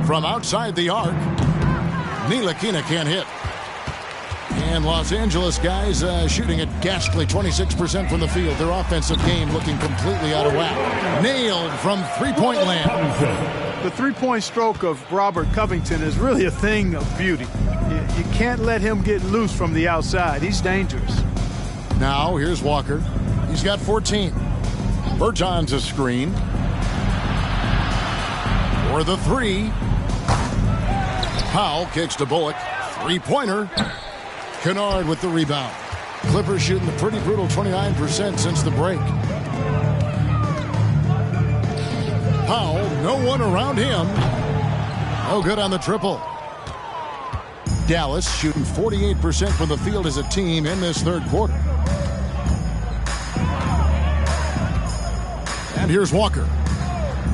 From outside the arc, Ntilikina can't hit. And Los Angeles guys shooting at ghastly 26% from the field. Their offensive game looking completely out of whack. Nailed from three-point land. The three-point stroke of Robert Covington is really a thing of beauty. You can't let him get loose from the outside. He's dangerous. Now here's Walker. He's got 14. Bertans a screen. For the 3. Powell kicks to Bullock. Three-pointer. Kennard with the rebound. Clippers shooting a pretty brutal 29% since the break. Powell, no one around him. No good on the triple. Dallas shooting 48% from the field as a team in this third quarter. And here's Walker.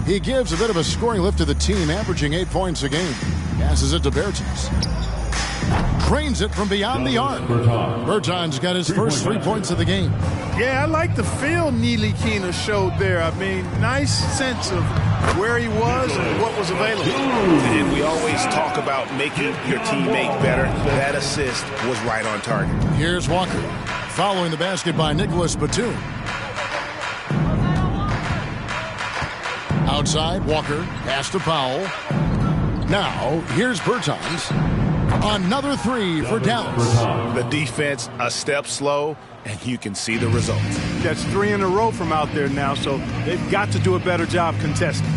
He gives a bit of a scoring lift to the team, averaging 8 points a game. Passes it to Bertans. Trains it from beyond the arc. Bertans got his first 3 points of the game. Yeah, I like the feel Ntilikina showed there. I mean, nice sense of where he was and what was available. And we always talk about making your teammate better. That assist was right on target. Here's Walker. Following the basket by Nicholas Batum. Outside, Walker. Pass to Powell. Now, here's Bertans. Another 3 for Dallas. The defense a step slow, and you can see the results. That's 3 in a row from out there now, so they've got to do a better job contesting.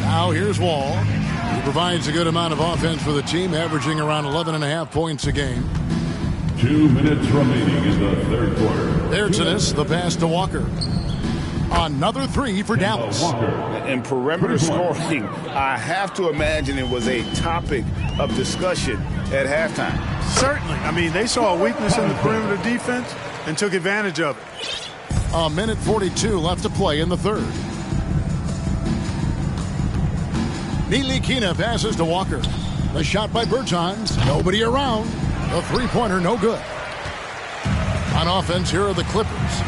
Now here's Wall. He provides a good amount of offense for the team, averaging around 11.5 points a game. 2 minutes remaining in the third quarter. Bertans, the pass to Walker. Another 3 for Dallas. And perimeter scoring, I have to imagine it was a topic of discussion at halftime. Certainly. I mean, they saw a weakness in the perimeter defense and took advantage of it. A minute 42 left to play in the third. Ntilikina passes to Walker. The shot by Bertans. Nobody around. The three-pointer no good. On offense, here are the Clippers.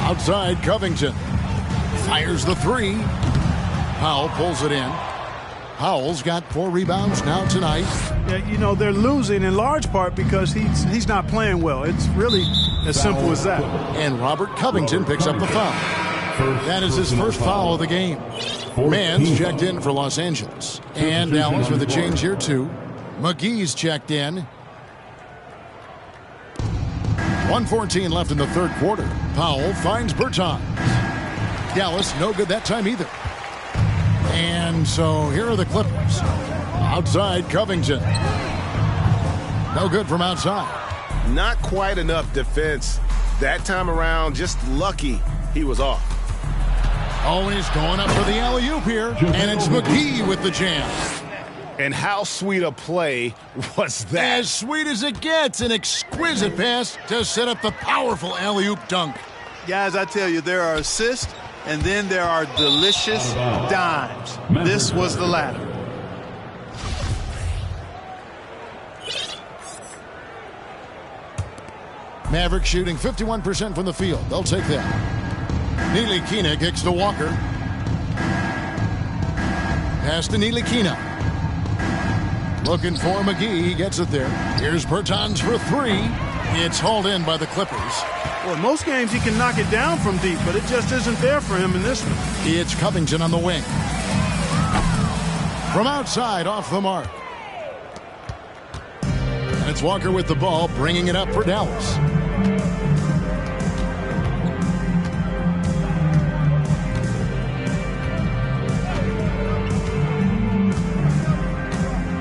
Outside, Covington fires the 3. Powell pulls it in. Powell's got 4 rebounds now tonight. Yeah, you know, they're losing in large part because he's not playing well. It's really as simple as that. And Robert Covington picks up the foul. That is his first foul of the game. Mann's checked in for Los Angeles. And Dallas with a change here, too. McGee's checked in. 1:14 left in the third quarter. Powell finds Bertans. Dallas, no good that time either. And so here are the Clippers. Outside, Covington. No good from outside. Not quite enough defense that time around. Just lucky he was off. Oh, and he's going up for the alley-oop here. And it's McGee with the jam. And how sweet a play was that? As sweet as it gets. An exquisite pass to set up the powerful alley-oop dunk. Guys, I tell you, there are assists, and then there are delicious dimes. This was the latter. Mavericks shooting 51% from the field. They'll take that. Ntilikina kicks to Walker. Pass to Ntilikina. Looking for McGee. He gets it there. Here's Bertans for three. It's hauled in by the Clippers. Well, most games he can knock it down from deep, but it just isn't there for him in this one. It's Covington on the wing. From outside, off the mark. And it's Walker with the ball, bringing it up for Dallas.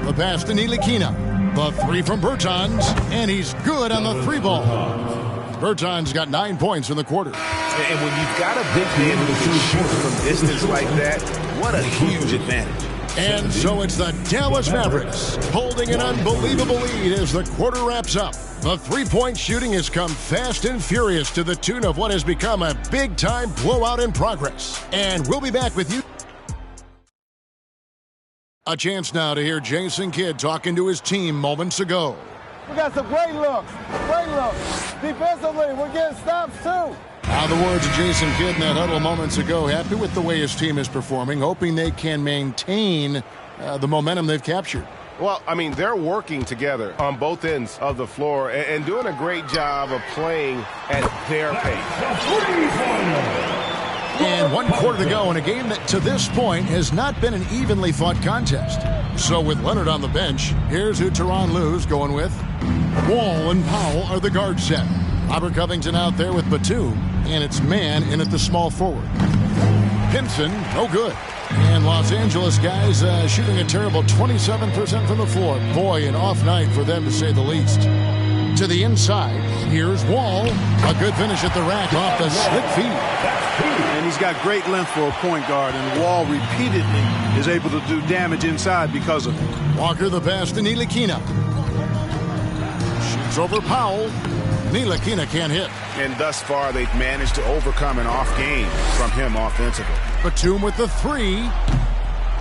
The pass to Ntilikina. The three from Bertans, and he's good on the three ball. Bertans got 9 points in the quarter. And when you've got a big man who can shoot from distance like that, what a huge advantage. And so it's the Dallas Mavericks holding an unbelievable lead as the quarter wraps up. The three-point shooting has come fast and furious to the tune of what has become a big-time blowout in progress. And we'll be back with you. A chance now to hear Jason Kidd talking to his team moments ago. We got some great looks. Great looks. Defensively, we're getting stops too. Now the words of Jason Kidd in that huddle moments ago. Happy with the way his team is performing, hoping they can maintain the momentum they've captured. Well, I mean, they're working together on both ends of the floor and doing a great job of playing at their pace. And 1 quarter to go in a game that to this point has not been an evenly fought contest. So with Leonard on the bench, here's who Tyronn Lue's going with. Wall and Powell are the guard set. Robert Covington out there with Batum, and it's man in at the small forward. Pinson, no good. And Los Angeles guys shooting a terrible 27% from the floor. Boy, an off night for them to say the least. To the inside, here's Wall. A good finish at the rack off the slick feed. And he's got great length for a point guard, and Wall repeatedly is able to do damage inside because of it. Walker the pass to Ntilikina. Shoots over Powell. Ntilikina can't hit. And thus far, they've managed to overcome an off game from him offensively. Batum with the three.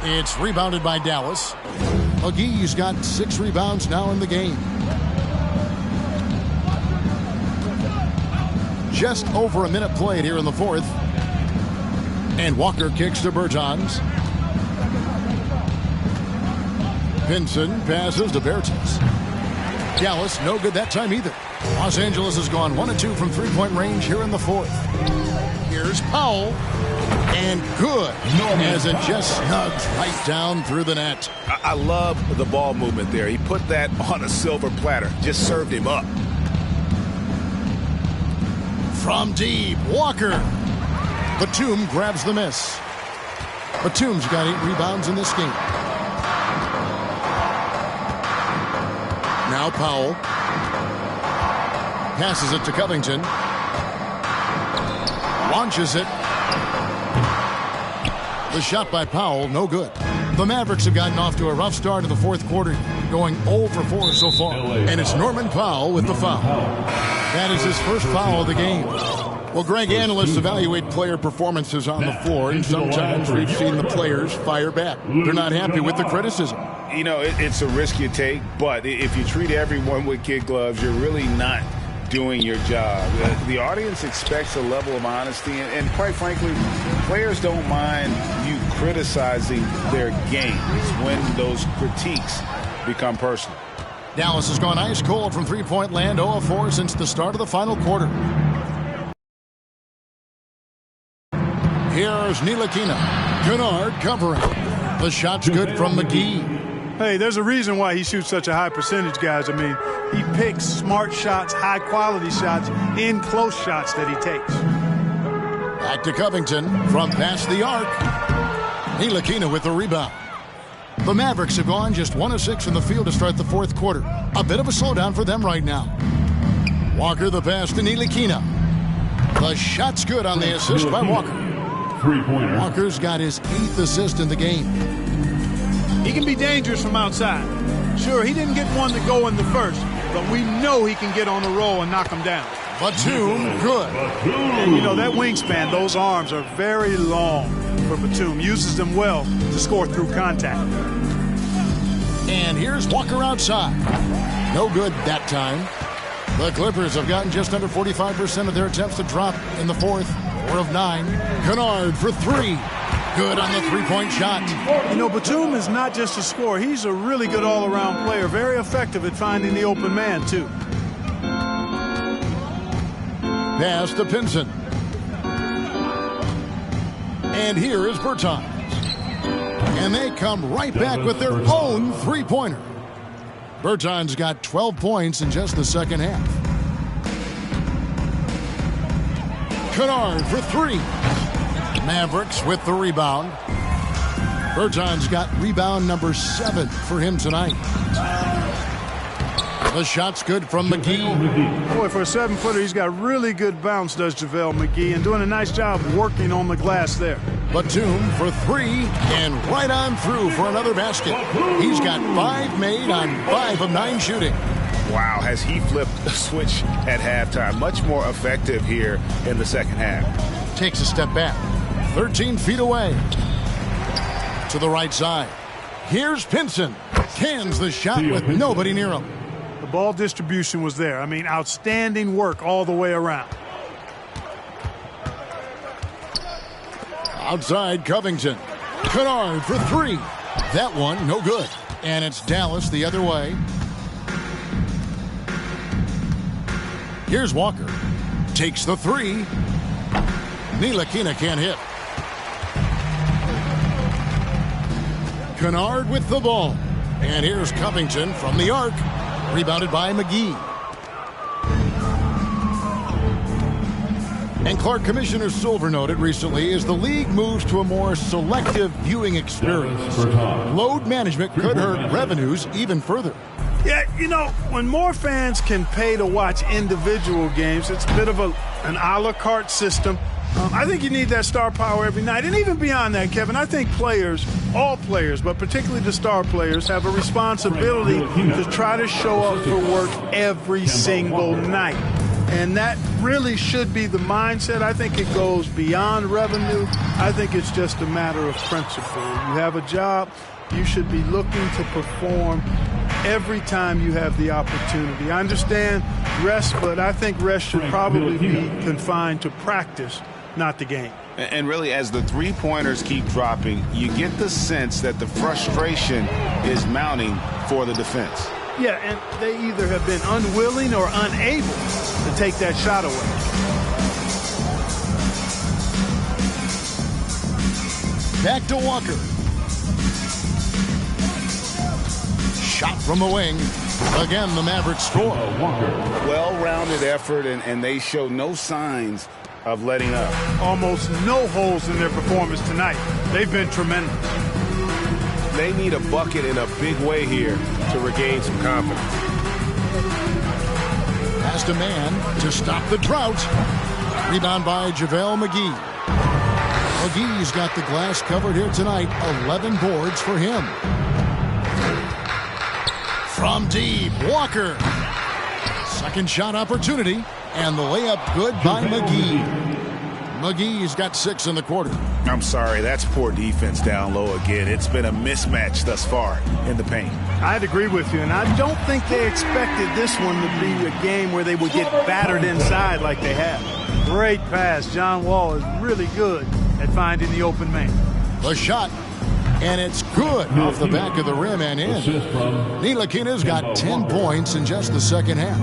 It's rebounded by Dallas. McGee's got 6 rebounds now in the game. Just over a minute played here in the fourth. And Walker kicks to Bertans. Pinson passes to Bertans. Dallas, no good that time either. Los Angeles has gone 1 of 2 from three-point range here in the fourth. Here's Powell. And good, as it just snugs right down through the net. I love the ball movement there. He put that on a silver platter. Just served him up. From deep, Walker. Batum grabs the miss. Batum's got 8 rebounds in this game. Now Powell. Passes it to Covington. Launches it. The shot by Powell, no good. The Mavericks have gotten off to a rough start in the fourth quarter, going 0 for 4 so far. And it's Norman Powell with the foul. That is his first foul of the game. Well, Greg, analysts evaluate player performances on the floor, and sometimes we've seen the players fire back. They're not happy with the criticism. You know, it's a risk you take, but if you treat everyone with kid gloves, you're really not doing your job. The audience expects a level of honesty, and quite frankly, players don't mind you criticizing their game. It's when those critiques become personal. Dallas has gone ice cold from three-point land, 0 of 4 since the start of the final quarter. Here's Ntilikina. Kennard covering. The shot's good from McGee. Hey, there's a reason why he shoots such a high percentage, guys. I mean, he picks smart shots, high-quality shots, in close shots that he takes. Back to Covington from past the arc. Ntilikina with the rebound. The Mavericks have gone just 1 of 6 in the field to start the fourth quarter. A bit of a slowdown for them right now. Walker the pass to Ntilikina. The shot's good on the assist by Walker. Three-pointer. Walker's got his 8th assist in the game. He can be dangerous from outside. Sure, he didn't get one to go in the first, but we know he can get on the roll and knock him down. Batum, good. And you know, that wingspan, those arms are very long for Batum. Uses them well to score through contact. And here's Walker outside. No good that time. The Clippers have gotten just under 45% of their attempts to drop in the fourth. 4 of 9. Kennard for 3. Good on the three-point shot. You know, Batum is not just a scorer. He's a really good all-around player. Very effective at finding the open man, too. Pass to Pinson. And here is Bertans. And they come right back with their own three-pointer. Bertans got 12 points in just the second half. Kennard for three. Mavericks with the rebound. Bertans got rebound number 7 for him tonight. The shot's good from McGee. Boy, for a 7-footer, he's got really good bounce, does JaVale McGee, and doing a nice job working on the glass there. Batum for 3, and right on through for another basket. He's got 5 made on 5 of 9 shooting. Wow, has he flipped the switch at halftime. Much more effective here in the second half. Takes a step back. 13 feet away. To the right side. Here's Pinson. Cans the shot with nobody near him. The ball distribution was there. I mean, outstanding work all the way around. Outside Covington. Kennard for 3. That one, no good. And it's Dallas the other way. Here's Walker. Takes the 3. Ntilikina can't hit. Kennard with the ball. And here's Covington from the arc. Rebounded by McGee. And Clark, Commissioner Silver noted recently, as the league moves to a more selective viewing experience, load management could hurt revenues even further. Yeah, you know, when more fans can pay to watch individual games, it's a bit of an a la carte system. I think you need that star power every night. And even beyond that, Kevin, I think players, all players, but particularly the star players, have a responsibility to try to show up for work every single night. And that really should be the mindset. I think it goes beyond revenue. I think it's just a matter of principle. You have a job, you should be looking to perform every time you have the opportunity. I understand rest, but I think rest should probably be confined to practice, not the game. And really, as the three-pointers keep dropping, you get the sense that the frustration is mounting for the defense. Yeah, and they either have been unwilling or unable to take that shot away. Back to Walker. Shot from the wing. Again, the Mavericks score. Well-rounded effort, and they show no signs of letting up. Almost no holes in their performance tonight. They've been tremendous. They need a bucket in a big way here to regain some confidence. Past a man to stop the drought. Rebound by JaVale McGee. McGee's got the glass covered here tonight. 11 boards for him. From deep, Walker. Second shot opportunity. And the layup good by McGee. McGee's got 6 in the quarter. I'm sorry, that's poor defense down low again. It's been a mismatch thus far in the paint. I'd agree with you, and I don't think they expected this one to be a game where they would get battered inside like they have. Great pass. John Wall is really good at finding the open man. The shot, and it's good off the back of the rim and in. Ntilikina's got 10 points in just the second half.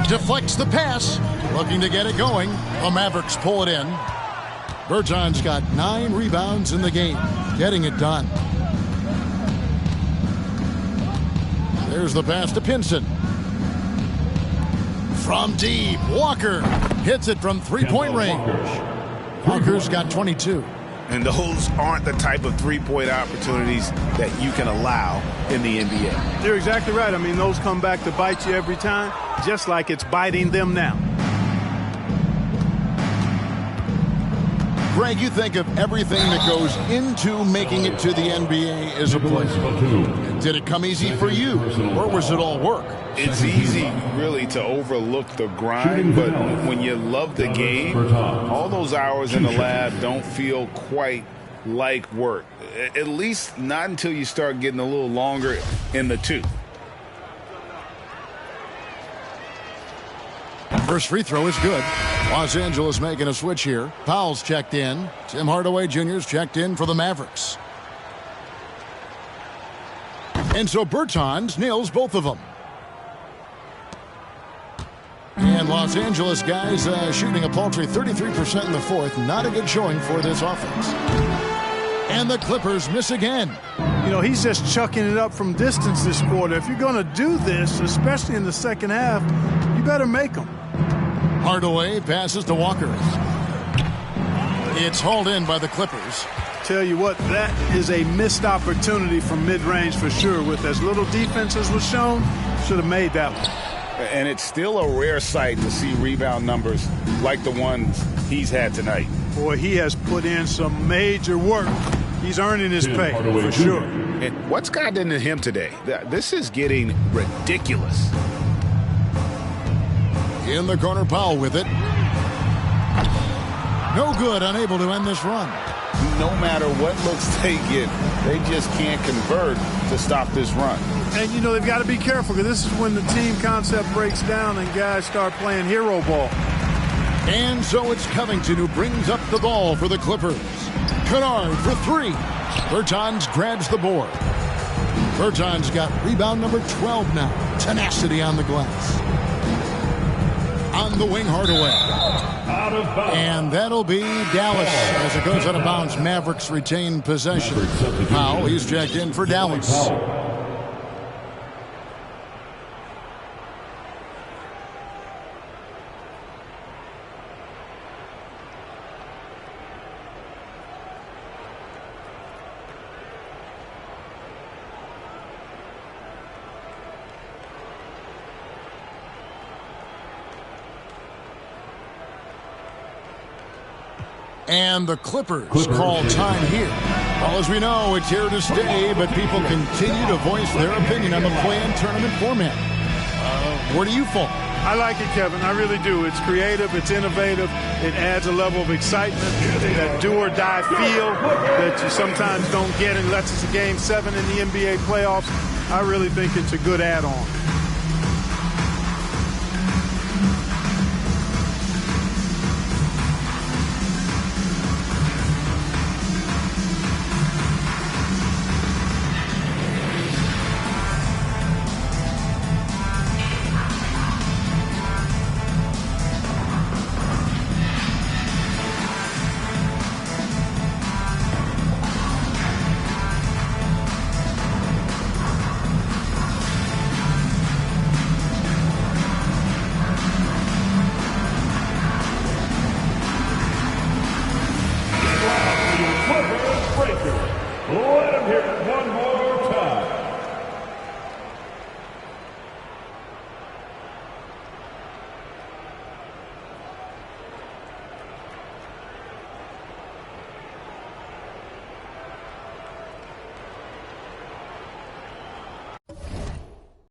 Deflects the pass, looking to get it going. The Mavericks pull it in. Bertans got 9 rebounds in the game, getting it done. There's the pass to Pinson. From deep, Walker hits it from three-point range. Walker's got 22. And those aren't the type of three-point opportunities that you can allow in the NBA. You're exactly right. I mean, those come back to bite you every time, just like it's biting them now. Greg, you think of everything that goes into making it to the NBA as a player. Did it come easy for you, or was it all work? It's easy, really, to overlook the grind, but when you love the game, all those hours in the lab don't feel quite like work. At least not until you start getting a little longer in the tooth. First free throw is good. Los Angeles making a switch here. Powell's checked in. Tim Hardaway Jr.'s checked in for the Mavericks. And so Bertans nails both of them. And Los Angeles guys shooting a paltry 33% in the fourth. Not a good showing for this offense. And the Clippers miss again. You know, he's just chucking it up from distance this quarter. If you're going to do this, especially in the second half, you better make them. Hardaway passes to Walker. It's hauled in by the Clippers. Tell you what, that is a missed opportunity from mid-range for sure. With as little defense as was shown, should have made that one. And it's still a rare sight to see rebound numbers like the ones he's had tonight. Boy, he has put in some major work. He's earning his pay, for sure. And what's gotten into him today? This is getting ridiculous. In the corner, Powell with it. No good, unable to end this run. No matter what looks they get, they just can't convert to stop this run. And, you know, they've got to be careful because this is when the team concept breaks down and guys start playing hero ball. And so it's Covington who brings up the ball for the Clippers. Kennard for three. Bertans grabs the board. Bertans got rebound number 12 now. Tenacity on the glass. On the wing, Hardaway. And that'll be Dallas as it goes out of bounds. Mavericks retain possession. Powell, he's checked in for Dallas. And the Clippers call time here. Well, as we know, it's here to stay, but people continue to voice their opinion on the play-in tournament format. Where do you fall? I like it, Kevin. I really do. It's creative. It's innovative. It adds a level of excitement, that do-or-die feel that you sometimes don't get unless it's a Game 7 in the NBA playoffs. I really think it's a good add-on. Let him hear it one more